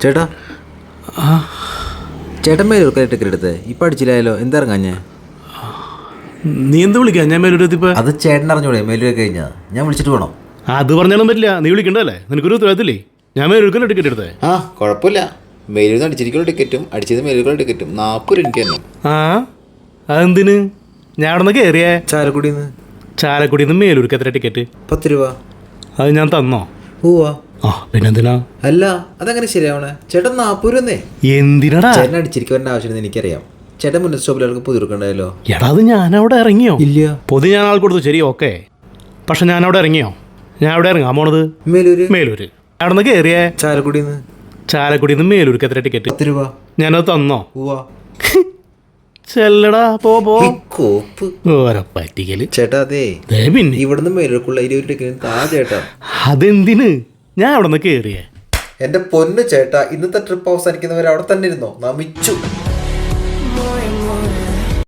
ചേട്ടാ ചേട്ടൻ മേലൂർക്കാർ ടിക്കറ്റ് എടുത്തേ ഇപ്പം അടിച്ചില്ലായാലോ എന്താ ഇറങ്ങാഞ്ഞേ? നീ എന്ത് വിളിക്കാ? ഞാൻ മേലൂരെത്തിപ്പോ അത് ചേട്ടൻ അറിഞ്ഞൂടെ മേലൂർ കഴിഞ്ഞാ ഞാൻ വിളിച്ചിട്ട് വേണം. അത് പറഞ്ഞാലും പറ്റില്ല. നീ വിളിക്കണ്ടല്ലേ? നിനക്കൊരു ഉത്തരവാദിത്തമില്ലേ? ഞാൻ മേലൂർക്കല്ലേ ടിക്കറ്റ് എടുത്തേ. ആ കുഴപ്പമില്ല. മേലൂരിൽ അടിച്ചിരിക്കുന്ന ടിക്കറ്റും അടിച്ചത് മേലൂർക്കുള്ള ടിക്കറ്റും 40 രൂപ എനിക്ക് തന്നെ. ആ അതെന്തിന്? ഞാൻ അവിടെ നിന്ന് കയറിയേ ചാലക്കുടിന്ന്. ചാലക്കുടിയിൽ നിന്ന് മേലൂർക്ക് എത്ര ടിക്കറ്റ്? 10 രൂപ. അത് ഞാൻ തന്നോ? പോവാ. ആ പിന്നെന്തിനാ? അല്ല അതങ്ങനെ ശരിയാവണേ? ചേട്ടൻ 40 രൂപ. എന്തിനടാ? ചേട്ടൻ അടിച്ചിരിക്കുവാൻ്റെ ആവശ്യം എനിക്കറിയാം. ചേട്ടൻ മുന്നേ സ്റ്റോപ്പിലേക്ക് പുതിർക്കണ്ടായല്ലോ. എടാ അത് ഞാൻ അവിടെ ഇറങ്ങിയോ? ഇല്ല. പൊതു ഞാൻ ആൾ കൊടുത്തു, ശരി ഓക്കെ. പക്ഷെ ഞാൻ അവിടെ ഇറങ്ങിയോ? ഞാൻ അവിടെ ഇറങ്ങാൻ പോണത് മേലൂര്. മേലൂര്. അവിടെ നിന്ന് കയറിയേ ചാലക്കുടിന്ന്. ചാലക്കുടിയിൽ നിന്ന് മേലൂർക്ക് എത്ര ടിക്കറ്റ്? 10 രൂപ. ഞാനത് തന്നോ? പോവാ. ചെല്ലടാ പോ. കോപ്പ് ഓരോ പറ്റിക്കല്. ചേട്ടാ അതെ പിന്നെ ഇവിടുന്ന് മേലൂർക്കുള്ള 20 ടിക്കറ്റ് താ ചേട്ടാ. അതെന്തിന്? ഞാൻ അവിടെ നിന്ന് കയറിയേ. എന്റെ പൊന്നു ചേട്ടാ, ഇന്നത്തെ ട്രിപ്പ് അവസാനിക്കുന്നവരെ അവിടെ തന്നെ ഇരുന്നോ? നമിച്ചു.